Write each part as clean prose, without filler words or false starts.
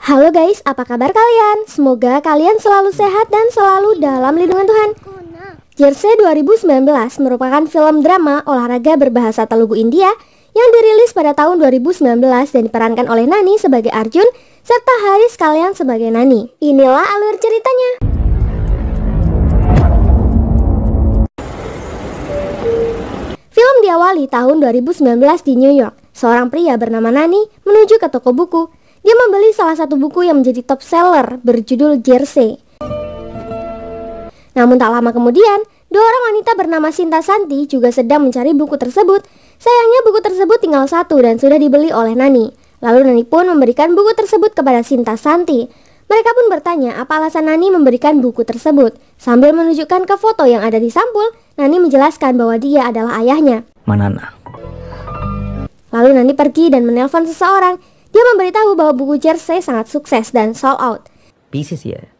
Halo guys, apa kabar kalian? Semoga kalian selalu sehat dan selalu dalam lindungan Tuhan. Jersey 2019 merupakan film drama olahraga berbahasa Telugu India yang dirilis pada tahun 2019 dan diperankan oleh Nani sebagai Arjun serta Haris Kalyan sebagai Nani. Inilah alur ceritanya. Film diawali tahun 2019 di New York. Seorang pria bernama Nani menuju ke toko buku. Dia membeli salah satu buku yang menjadi top seller berjudul Jersey. Namun tak lama kemudian, dua orang wanita bernama Sinta Santi juga sedang mencari buku tersebut. Sayangnya buku tersebut tinggal satu dan sudah dibeli oleh Nani. Lalu Nani pun memberikan buku tersebut kepada Sinta Santi. Mereka pun bertanya apa alasan Nani memberikan buku tersebut. Sambil menunjukkan ke foto yang ada di sampul, Nani menjelaskan bahwa dia adalah ayahnya. Manana. Lalu Nani pergi dan menelpon seseorang. Dia memberitahu bahwa buku Jersey sangat sukses dan sold out. BCCI.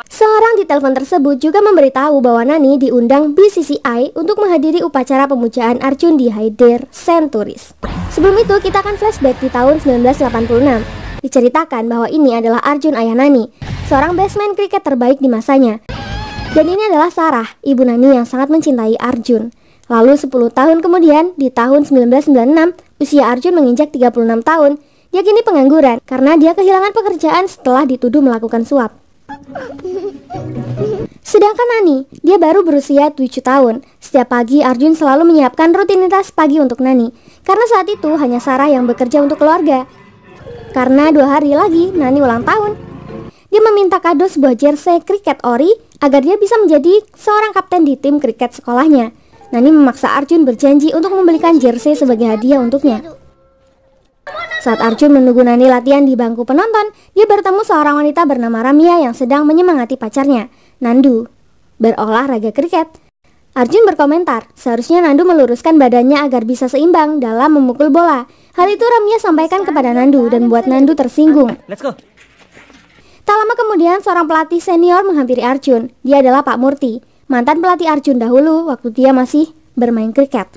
Seorang di telepon tersebut juga memberitahu bahwa Nani diundang BCCI untuk menghadiri upacara pemujaan Arjun di Hyder Centuries. Sebelum itu kita akan flashback di tahun 1986. Diceritakan bahwa ini adalah Arjun ayah Nani, seorang batsman kriket terbaik di masanya. Dan ini adalah Sarah, ibu Nani yang sangat mencintai Arjun. Lalu 10 tahun kemudian, di tahun 1996, usia Arjun menginjak 36 tahun. Dia kini pengangguran karena dia kehilangan pekerjaan setelah dituduh melakukan suap. Sedangkan Nani, dia baru berusia 7 tahun. Setiap pagi Arjun selalu menyiapkan rutinitas pagi untuk Nani, karena saat itu hanya Sarah yang bekerja untuk keluarga. Karena 2 hari lagi Nani ulang tahun, dia meminta kado sebuah jersey kriket ori agar dia bisa menjadi seorang kapten di tim kriket sekolahnya. Nani memaksa Arjun berjanji untuk membelikan jersey sebagai hadiah untuknya. Saat Arjun menunggu Nani latihan di bangku penonton, dia bertemu seorang wanita bernama Ramya yang sedang menyemangati pacarnya, Nandu, berolahraga kriket. Arjun berkomentar, seharusnya Nandu meluruskan badannya agar bisa seimbang dalam memukul bola. Hal itu Ramya sampaikan kepada Nandu dan membuat Nandu tersinggung. Let's go. Tak lama kemudian seorang pelatih senior menghampiri Arjun. Dia adalah Pak Murti, mantan pelatih Arjun dahulu waktu dia masih bermain kriket.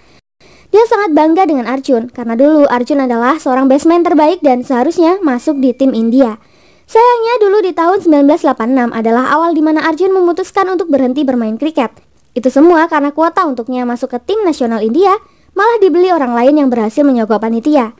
Dia sangat bangga dengan Arjun karena dulu Arjun adalah seorang batsman terbaik dan seharusnya masuk di tim India. Sayangnya dulu di tahun 1986 adalah awal di mana Arjun memutuskan untuk berhenti bermain kriket. Itu semua karena kuota untuknya masuk ke tim nasional India malah dibeli orang lain yang berhasil menyogok panitia.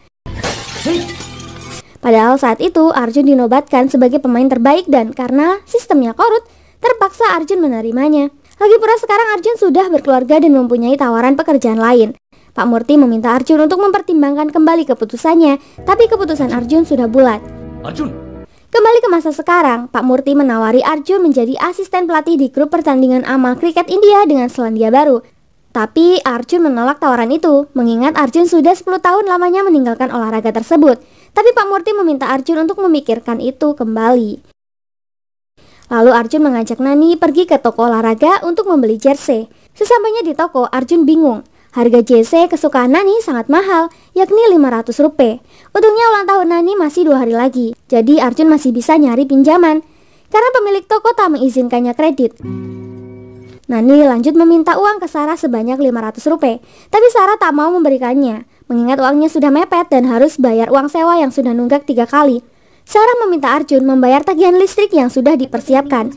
Padahal saat itu Arjun dinobatkan sebagai pemain terbaik dan karena sistemnya korut, terpaksa Arjun menerimanya. Lagi pula sekarang Arjun sudah berkeluarga dan mempunyai tawaran pekerjaan lain. Pak Murti meminta Arjun untuk mempertimbangkan kembali keputusannya, tapi keputusan Arjun sudah bulat. Arjun. Kembali ke masa sekarang, Pak Murti menawari Arjun menjadi asisten pelatih di grup pertandingan amal kriket India dengan Selandia Baru. Tapi Arjun menolak tawaran itu, mengingat Arjun sudah 10 tahun lamanya meninggalkan olahraga tersebut. Tapi Pak Murti meminta Arjun untuk memikirkan itu kembali. Lalu Arjun mengajak Nani pergi ke toko olahraga untuk membeli jersey. Sesampainya di toko, Arjun bingung. Harga jersey kesukaan Nani sangat mahal, yakni Rp500. Untungnya ulang tahun Nani masih 2 hari lagi, jadi Arjun masih bisa nyari pinjaman. Karena pemilik toko tak mengizinkannya kredit. Nani lanjut meminta uang ke Sarah sebanyak Rp500, tapi Sarah tak mau memberikannya, mengingat uangnya sudah mepet dan harus bayar uang sewa yang sudah nunggak 3 kali. Sarah meminta Arjun membayar tagihan listrik yang sudah dipersiapkan.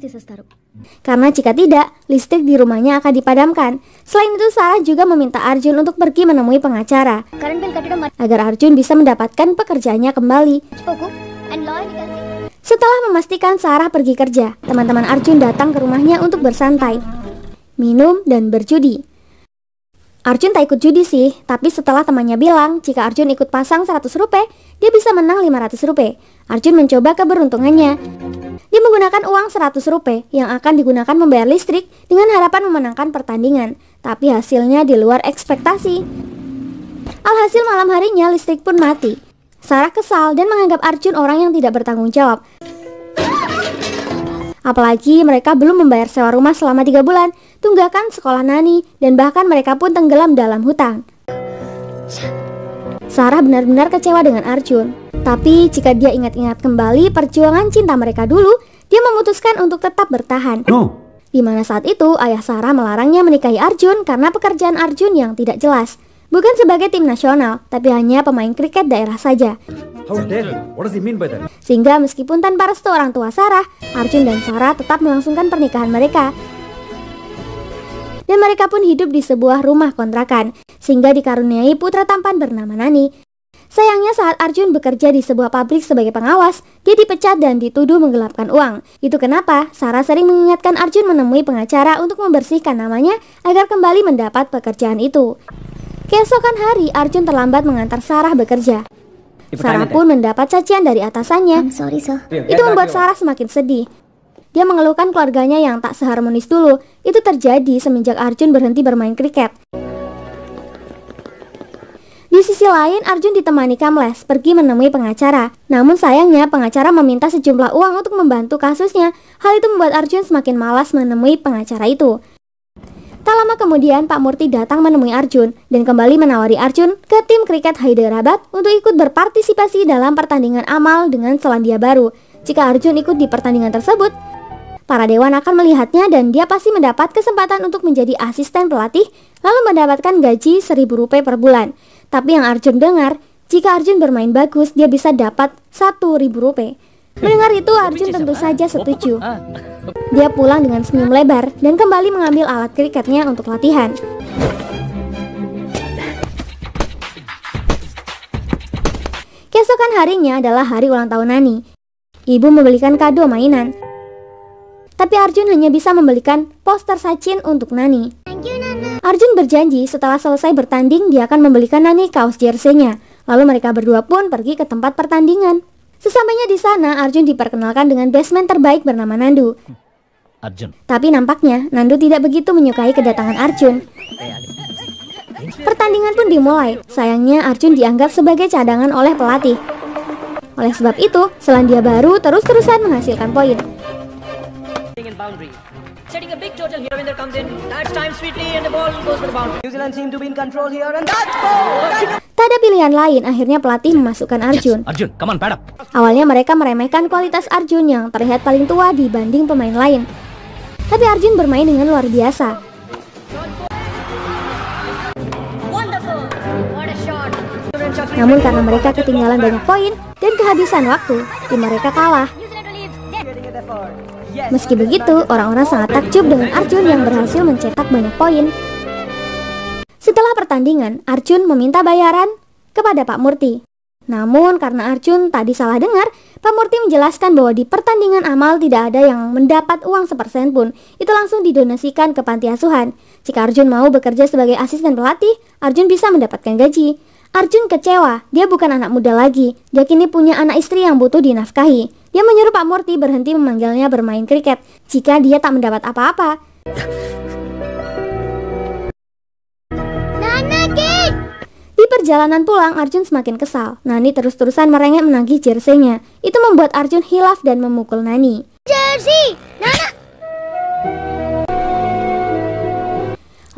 Karena jika tidak, listrik di rumahnya akan dipadamkan. Selain itu, Sarah juga meminta Arjun untuk pergi menemui pengacara agar Arjun bisa mendapatkan pekerjaannya kembali. Setelah memastikan Sarah pergi kerja, teman-teman Arjun datang ke rumahnya untuk bersantai, minum, dan berjudi. Arjun tak ikut judi sih, tapi setelah temannya bilang jika Arjun ikut pasang Rp100, dia bisa menang Rp500. Arjun mencoba keberuntungannya. Dia menggunakan uang Rp100 yang akan digunakan membayar listrik dengan harapan memenangkan pertandingan. Tapi hasilnya di luar ekspektasi. Alhasil malam harinya listrik pun mati. Sarah kesal dan menganggap Arjun orang yang tidak bertanggung jawab. Apalagi mereka belum membayar sewa rumah selama 3 bulan, tunggakan sekolah Nani, dan bahkan mereka pun tenggelam dalam hutang. Sarah benar-benar kecewa dengan Arjun. Tapi jika dia ingat-ingat kembali perjuangan cinta mereka dulu, dia memutuskan untuk tetap bertahan. Di mana saat itu ayah Sarah melarangnya menikahi Arjun karena pekerjaan Arjun yang tidak jelas. Bukan sebagai tim nasional, tapi hanya pemain kriket daerah saja. How dare he? What does he mean by that? Sehingga meskipun tanpa restu orang tua Sarah, Arjun dan Sarah tetap melangsungkan pernikahan mereka. Dan mereka pun hidup di sebuah rumah kontrakan, sehingga dikaruniai putra tampan bernama Nani. Sayangnya saat Arjun bekerja di sebuah pabrik sebagai pengawas, dia dipecat dan dituduh menggelapkan uang. Itu kenapa Sarah sering mengingatkan Arjun menemui pengacara untuk membersihkan namanya agar kembali mendapat pekerjaan itu. Keesokan hari, Arjun terlambat mengantar Sarah bekerja. Sarah pun mendapat cacian dari atasannya. Itu membuat Sarah semakin sedih. Dia mengeluhkan keluarganya yang tak seharmonis dulu. Itu terjadi semenjak Arjun berhenti bermain kriket. Di sisi lain, Arjun ditemani Kamlesh pergi menemui pengacara. Namun sayangnya pengacara meminta sejumlah uang untuk membantu kasusnya. Hal itu membuat Arjun semakin malas menemui pengacara itu. Tak lama kemudian Pak Murti datang menemui Arjun dan kembali menawari Arjun ke tim kriket Hyderabad untuk ikut berpartisipasi dalam pertandingan amal dengan Selandia Baru. Jika Arjun ikut di pertandingan tersebut, para dewan akan melihatnya dan dia pasti mendapat kesempatan untuk menjadi asisten pelatih lalu mendapatkan gaji Rp1.000 per bulan. Tapi yang Arjun dengar, jika Arjun bermain bagus, dia bisa dapat Rp1.000. Mendengar itu, Arjun tentu saja setuju. Dia pulang dengan senyum lebar dan kembali mengambil alat kriketnya untuk latihan. Keesokan harinya adalah hari ulang tahun Nani. Ibu membelikan kado mainan. Tapi Arjun hanya bisa membelikan poster Sachin untuk Nani. Arjun berjanji setelah selesai bertanding dia akan membelikan Nani kaos jersey-nya. Lalu mereka berdua pun pergi ke tempat pertandingan. Sesampainya di sana, Arjun diperkenalkan dengan batsman terbaik bernama Nandu. Tapi nampaknya Nandu tidak begitu menyukai kedatangan Arjun. Pertandingan pun dimulai. Sayangnya Arjun dianggap sebagai cadangan oleh pelatih. Oleh sebab itu, Selandia Baru terus-terusan menghasilkan poin. Setting a big total here, Ravinder comes in. That's time sweetly and the ball goes for the boundary. New Zealand seem to be in control here and that's ball. Tak ada pilihan lain, akhirnya pelatih memasukkan Arjun. Arjun, come on, pad up. Awalnya mereka meremehkan kualitas Arjun yang terlihat paling tua dibanding pemain lain. Tapi Arjun bermain dengan luar biasa. Wonderful. What a shot. Namun karena mereka ketinggalan banyak poin dan kehabisan waktu, tim mereka kalah. Meski begitu, orang-orang sangat takjub dengan Arjun yang berhasil mencetak banyak poin. Setelah pertandingan, Arjun meminta bayaran kepada Pak Murti. Namun karena Arjun tadi salah dengar, Pak Murti menjelaskan bahwa di pertandingan amal tidak ada yang mendapat uang sepersen pun. Itu langsung didonasikan ke panti asuhan. Jika Arjun mau bekerja sebagai asisten pelatih, Arjun bisa mendapatkan gaji. Arjun kecewa, dia bukan anak muda lagi. Dia kini punya anak istri yang butuh dinafkahi. Dia menyuruh Pak Murti berhenti memanggilnya bermain kriket jika dia tak mendapat apa-apa. Di perjalanan pulang, Arjun semakin kesal. Nani terus-terusan merengek menagih jersey-nya. Itu membuat Arjun hilaf dan memukul Nani. Jersey, Nana!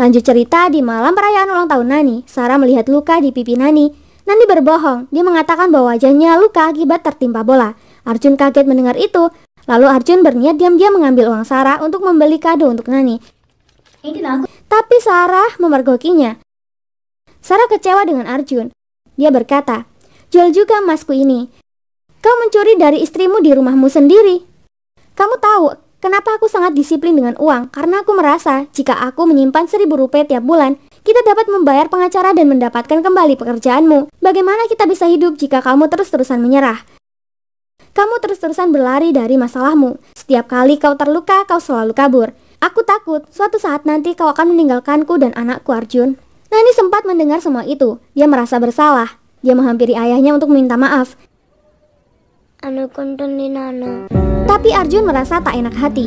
Lanjut cerita, di malam perayaan ulang tahun Nani, Sarah melihat luka di pipi Nani. Nani berbohong, dia mengatakan bahwa wajahnya luka akibat tertimpa bola. Arjun kaget mendengar itu, lalu Arjun berniat diam-diam mengambil uang Sarah untuk membeli kado untuk Nani. Tapi Sarah memergokinya. Sarah kecewa dengan Arjun. Dia berkata, "Jual juga emasku ini. Kau mencuri dari istrimu di rumahmu sendiri. Kamu tahu kenapa aku sangat disiplin dengan uang? Karena aku merasa jika aku menyimpan Rp1.000 tiap bulan, kita dapat membayar pengacara dan mendapatkan kembali pekerjaanmu. Bagaimana kita bisa hidup jika kamu terus-terusan menyerah? Kamu terus-terusan berlari dari masalahmu. Setiap kali kau terluka, kau selalu kabur. Aku takut suatu saat nanti kau akan meninggalkanku dan anakku, Arjun." Nani sempat mendengar semua itu. Dia merasa bersalah. Dia menghampiri ayahnya untuk minta maaf. Tapi Arjun merasa tak enak hati.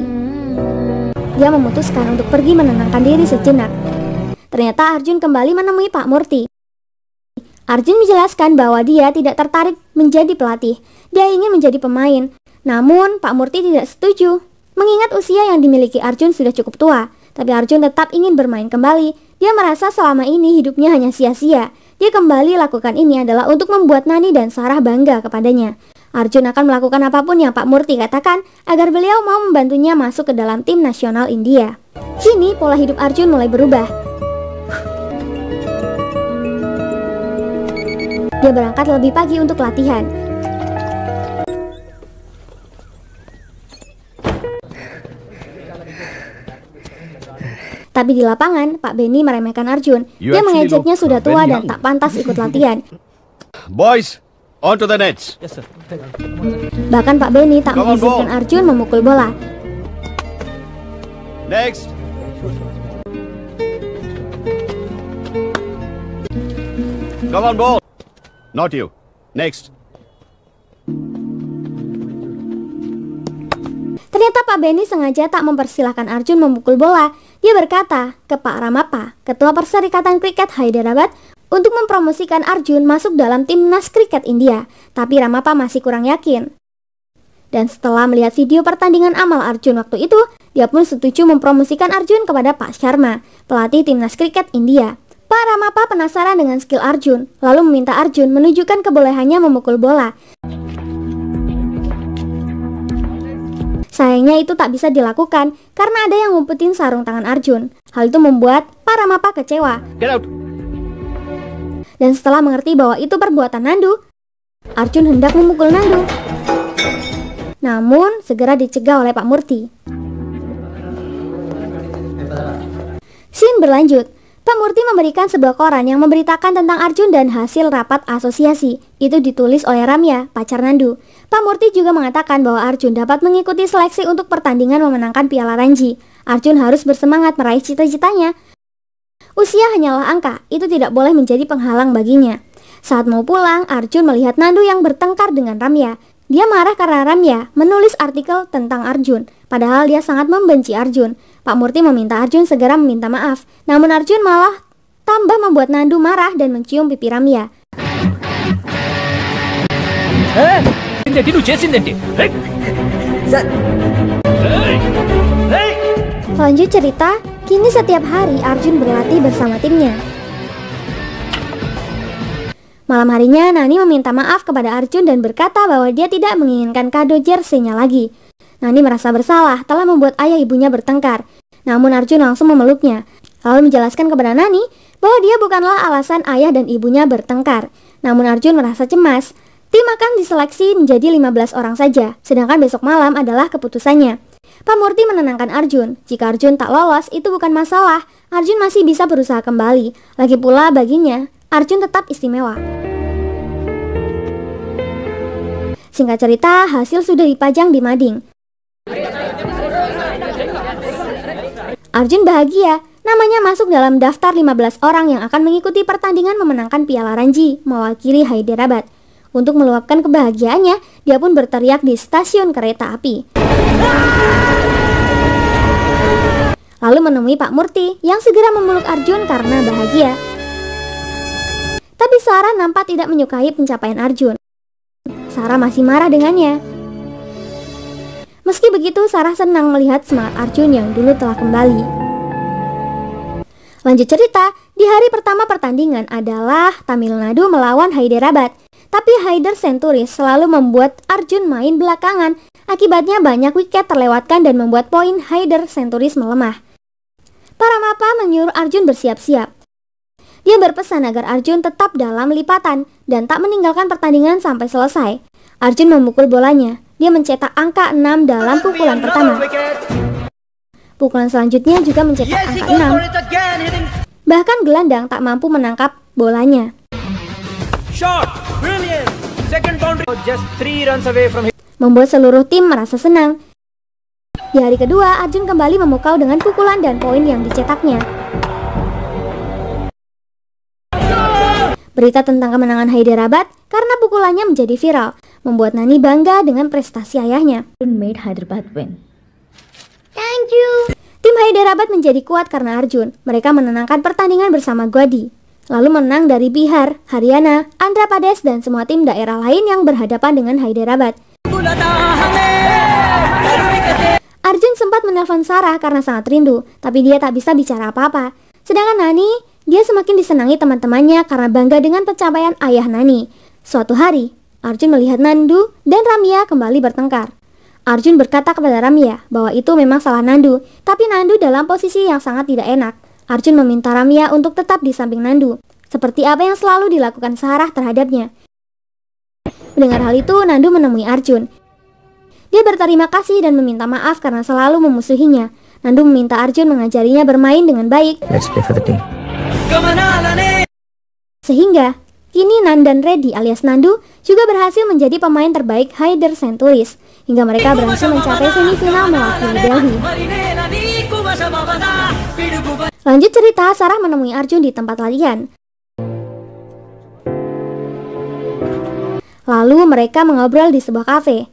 Dia memutuskan untuk pergi menenangkan diri sejenak. Ternyata Arjun kembali menemui Pak Murti. Arjun menjelaskan bahwa dia tidak tertarik menjadi pelatih. Dia ingin menjadi pemain. Namun Pak Murti tidak setuju. Mengingat usia yang dimiliki Arjun sudah cukup tua, tapi Arjun tetap ingin bermain kembali. Dia merasa selama ini hidupnya hanya sia-sia. Dia kembali lakukan ini adalah untuk membuat Nani dan Sarah bangga kepadanya. Arjun akan melakukan apapun yang Pak Murti katakan agar beliau mau membantunya masuk ke dalam tim nasional India. Kini pola hidup Arjun mulai berubah. Dia berangkat lebih pagi untuk latihan. Tapi di lapangan, Pak Benny meremehkan Arjun. Dia mengejeknya sudah tua dan tak pantas ikut latihan. Boys, on to the nets. Yes, sir. Bahkan Pak Benny tak mengizinkan Arjun memukul bola. Next. Come on, ball. Not you. Next. Ternyata Pak Benny sengaja tak mempersilahkan Arjun memukul bola. Dia berkata ke Pak Ramappa, Ketua Perserikatan Kriket Hyderabad, untuk mempromosikan Arjun masuk dalam timnas kriket India. Tapi Ramappa masih kurang yakin. Dan setelah melihat video pertandingan amal Arjun waktu itu, dia pun setuju mempromosikan Arjun kepada Pak Sharma, pelatih timnas kriket India. Pak Ramappa penasaran dengan skill Arjun, lalu meminta Arjun menunjukkan kebolehannya memukul bola. Sayangnya itu tak bisa dilakukan karena ada yang ngumpetin sarung tangan Arjun. Hal itu membuat Pak Ramappa kecewa. Get out. Dan setelah mengerti bahwa itu perbuatan Nandu, Arjun hendak memukul Nandu. Namun segera dicegah oleh Pak Murti. Scene berlanjut. Pak Murti memberikan sebuah koran yang memberitakan tentang Arjun dan hasil rapat asosiasi. Itu ditulis oleh Ramya, pacar Nandu. Pak Murti juga mengatakan bahwa Arjun dapat mengikuti seleksi untuk pertandingan memenangkan Piala Ranji. Arjun harus bersemangat meraih cita-citanya. Usia hanyalah angka, itu tidak boleh menjadi penghalang baginya. Saat mau pulang, Arjun melihat Nandu yang bertengkar dengan Ramya. Dia marah karena Ramya menulis artikel tentang Arjun, padahal dia sangat membenci Arjun. Pak Murti meminta Arjun segera meminta maaf, namun Arjun malah tambah membuat Nandu marah dan mencium pipi Ramya. Lanjut cerita, kini setiap hari Arjun berlatih bersama timnya. Malam harinya, Nani meminta maaf kepada Arjun dan berkata bahwa dia tidak menginginkan kado jersey-nya lagi. Nani merasa bersalah telah membuat ayah ibunya bertengkar. Namun Arjun langsung memeluknya, lalu menjelaskan kepada Nani bahwa dia bukanlah alasan ayah dan ibunya bertengkar. Namun Arjun merasa cemas. Tim akan diseleksi menjadi 15 orang saja, sedangkan besok malam adalah keputusannya. Pak Murti menenangkan Arjun, jika Arjun tak lolos itu bukan masalah, Arjun masih bisa berusaha kembali. Lagi pula baginya, Arjun tetap istimewa. Singkat cerita, hasil sudah dipajang di mading. Arjun bahagia, namanya masuk dalam daftar 15 orang yang akan mengikuti pertandingan memenangkan Piala Ranji, mewakili Hyderabad. Untuk meluapkan kebahagiaannya, dia pun berteriak di stasiun kereta api. Lalu menemui Pak Murti yang segera memeluk Arjun karena bahagia. Tapi Sarah nampak tidak menyukai pencapaian Arjun. Sarah masih marah dengannya. Meski begitu, Sarah senang melihat semangat Arjun yang dulu telah kembali. Lanjut cerita, di hari pertama pertandingan adalah Tamil Nadu melawan Hyderabad. Tapi Haider Centuries selalu membuat Arjun main belakangan. Akibatnya banyak wiket terlewatkan dan membuat poin Haider Centuries melemah. Pak Ramappa menyuruh Arjun bersiap-siap. Dia berpesan agar Arjun tetap dalam lipatan dan tak meninggalkan pertandingan sampai selesai. Arjun memukul bolanya. Dia mencetak angka 6 dalam pukulan pertama. Pukulan selanjutnya juga mencetak angka 6. Bahkan gelandang tak mampu menangkap bolanya. Membuat seluruh tim merasa senang. Di hari kedua, Arjun kembali memukau dengan pukulan dan poin yang dicetaknya. Berita tentang kemenangan Hyderabad karena pukulannya menjadi viral, membuat Nani bangga dengan prestasi ayahnya. Made Hyderabad win. Thank you. Tim Hyderabad menjadi kuat karena Arjun. Mereka menenangkan pertandingan bersama Gwadi, lalu menang dari Bihar, Haryana, Andhra Pradesh dan semua tim daerah lain yang berhadapan dengan Hyderabad. Arjun sempat menelpon Sarah karena sangat rindu, tapi dia tak bisa bicara apa-apa. Sedangkan Nani, dia semakin disenangi teman-temannya karena bangga dengan pencapaian ayah Nani. Suatu hari, Arjun melihat Nandu dan Ramya kembali bertengkar. Arjun berkata kepada Ramya bahwa itu memang salah Nandu, tapi Nandu dalam posisi yang sangat tidak enak. Arjun meminta Ramya untuk tetap di samping Nandu. seperti apa yang selalu dilakukan Sarah terhadapnya. Mendengar hal itu, Nandu menemui Arjun. Dia berterima kasih dan meminta maaf karena selalu memusuhinya. Nandu meminta Arjun mengajarinya bermain dengan baik. Let's play for the team. Sehingga kini Nandan Reddy alias Nandu juga berhasil menjadi pemain terbaik Haider Centuries hingga mereka berhasil mencapai semifinal mewakili Delhi. Lanjut cerita, Sarah menemui Arjun di tempat latihan. Lalu mereka mengobrol di sebuah kafe.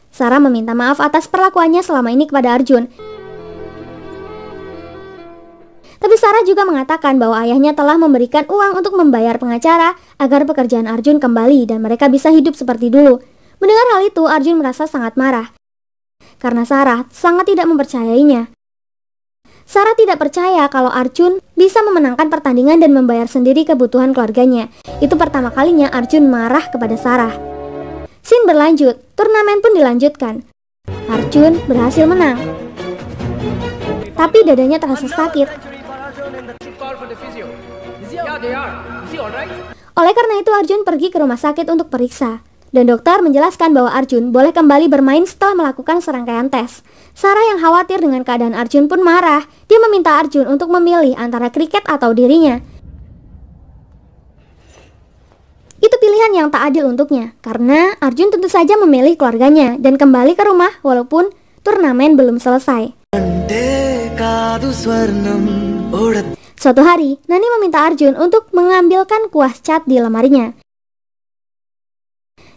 Sarah meminta maaf atas perlakuannya selama ini kepada Arjun. Tapi Sarah juga mengatakan bahwa ayahnya telah memberikan uang untuk membayar pengacara agar pekerjaan Arjun kembali dan mereka bisa hidup seperti dulu. Mendengar hal itu, Arjun merasa sangat marah karena Sarah sangat tidak mempercayainya. Sarah tidak percaya kalau Arjun bisa memenangkan pertandingan dan membayar sendiri kebutuhan keluarganya. Itu pertama kalinya Arjun marah kepada Sarah. Scene berlanjut, turnamen pun dilanjutkan. Arjun berhasil menang, tapi dadanya terasa sakit. Oleh karena itu Arjun pergi ke rumah sakit untuk periksa. Dan dokter menjelaskan bahwa Arjun boleh kembali bermain setelah melakukan serangkaian tes. Sarah yang khawatir dengan keadaan Arjun pun marah. Dia meminta Arjun untuk memilih antara kriket atau dirinya. Itu pilihan yang tak adil untuknya, karena Arjun tentu saja memilih keluarganya dan kembali ke rumah walaupun turnamen belum selesai. Suatu hari, Nani meminta Arjun untuk mengambilkan kuas cat di lemarinya.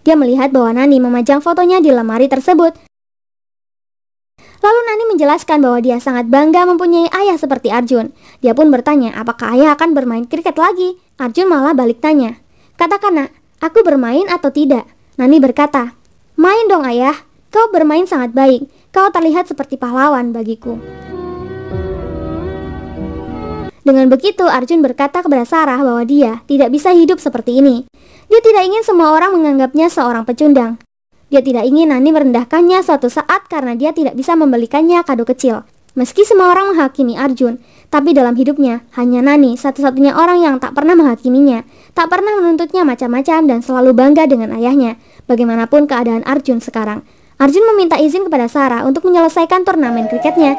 Dia melihat bahwa Nani memajang fotonya di lemari tersebut. Lalu Nani menjelaskan bahwa dia sangat bangga mempunyai ayah seperti Arjun. Dia pun bertanya apakah ayah akan bermain kriket lagi. Arjun malah balik tanya, "Katakan nak, aku bermain atau tidak?" Nani berkata, "Main dong ayah, kau bermain sangat baik. Kau terlihat seperti pahlawan bagiku." Dengan begitu, Arjun berkata kepada Sarah bahwa dia tidak bisa hidup seperti ini. Dia tidak ingin semua orang menganggapnya seorang pecundang. Dia tidak ingin Nani merendahkannya suatu saat karena dia tidak bisa membelikannya kado kecil. Meski semua orang menghakimi Arjun, tapi dalam hidupnya hanya Nani satu-satunya orang yang tak pernah menghakiminya, tak pernah menuntutnya macam-macam dan selalu bangga dengan ayahnya. Bagaimanapun keadaan Arjun sekarang, Arjun meminta izin kepada Sarah untuk menyelesaikan turnamen kriketnya.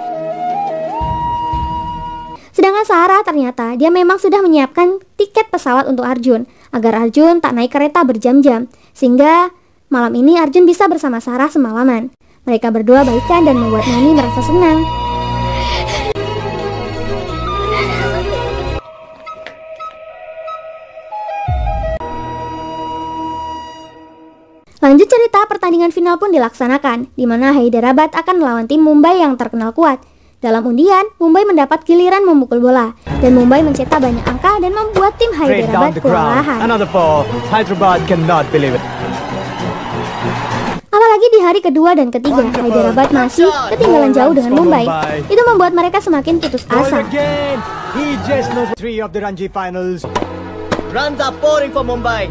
Sedangkan Sarah ternyata dia memang sudah menyiapkan tiket pesawat untuk Arjun agar Arjun tak naik kereta berjam-jam, sehingga malam ini Arjun bisa bersama Sarah semalaman. Mereka berdua baikan dan membuat Nani merasa senang. Lanjut cerita, pertandingan final pun dilaksanakan, di mana Hyderabad akan melawan tim Mumbai yang terkenal kuat. Dalam undian, Mumbai mendapat giliran memukul bola, dan Mumbai mencetak banyak angka dan membuat tim Hyderabad kewalahan. Apalagi di hari kedua dan ketiga, Hyderabad masih ketinggalan jauh dengan Mumbai. Itu membuat mereka semakin putus asa. Runs are pouring for Mumbai.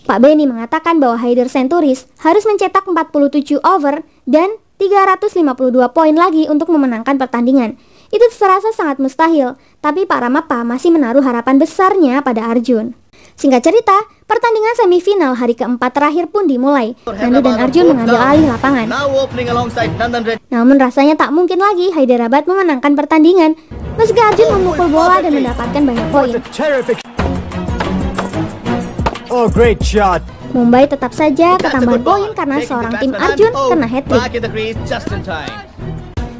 Pak Benny mengatakan bahwa Haider Centuries harus mencetak 47 over dan 352 poin lagi untuk memenangkan pertandingan. Itu terasa sangat mustahil, tapi Pak Ramappa masih menaruh harapan besarnya pada Arjun. Singkat cerita, pertandingan semifinal hari keempat terakhir pun dimulai. Nandu dan Arjun mengambil alih lapangan. Namun rasanya tak mungkin lagi Hyderabad memenangkan pertandingan, meski Arjun memukul bola dan mendapatkan banyak poin. Oh, great shot. Mumbai tetap saja ketambahan poin karena seorang tim Arjun kena hat-trick.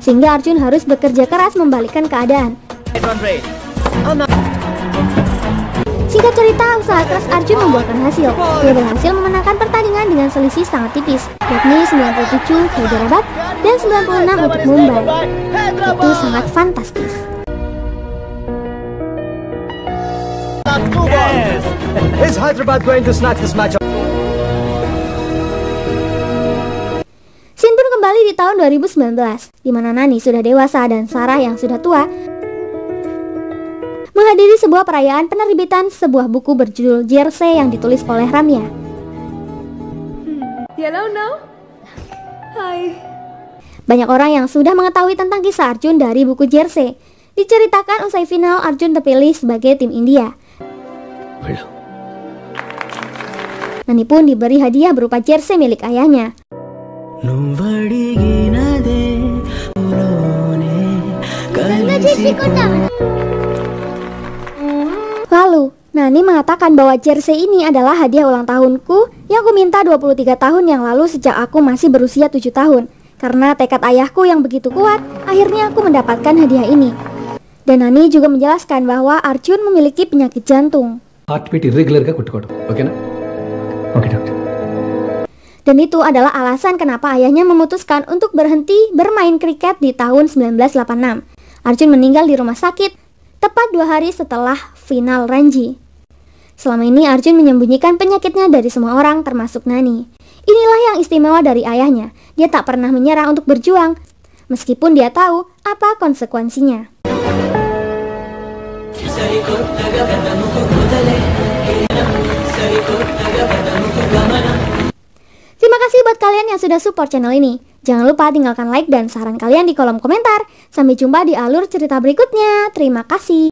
Sehingga Arjun harus bekerja keras membalikkan keadaan. Singkat cerita, usaha keras Arjun membuahkan hasil. Dia berhasil memenangkan pertandingan dengan selisih sangat tipis, yakni 97 Hyderabad dan 96 untuk Mumbai. Itu sangat fantastis. Yes! Is Hyderabad going to snatch this match? Scene pun kembali di tahun 2019, di mana Nani sudah dewasa dan Sarah yang sudah tua menghadiri sebuah perayaan penerbitan sebuah buku berjudul Jersey yang ditulis oleh Ramya. Hello now. Hi. Banyak orang yang sudah mengetahui tentang kisah Arjun dari buku Jersey. Diceritakan usai final, Arjun terpilih sebagai tim India. Nani pun diberi hadiah berupa jersey milik ayahnya. Lalu, Nani mengatakan bahwa jersey ini adalah hadiah ulang tahunku yang ku minta 23 tahun yang lalu sejak aku masih berusia 7 tahun. Karena tekad ayahku yang begitu kuat, akhirnya aku mendapatkan hadiah ini. Dan Nani juga menjelaskan bahwa Arjun memiliki penyakit jantung. Heartbeat irregular ga kottukodu. Oke na? Oke, dokter. Dan itu adalah alasan kenapa ayahnya memutuskan untuk berhenti bermain kriket di tahun 1986. Arjun meninggal di rumah sakit tepat 2 hari setelah final Ranji. Selama ini Arjun menyembunyikan penyakitnya dari semua orang termasuk Nani. Inilah yang istimewa dari ayahnya. Dia tak pernah menyerah untuk berjuang meskipun dia tahu apa konsekuensinya. Terima kasih buat kalian yang sudah support channel ini. Jangan lupa tinggalkan like dan saran kalian di kolom komentar. Sampai jumpa di alur cerita berikutnya. Terima kasih.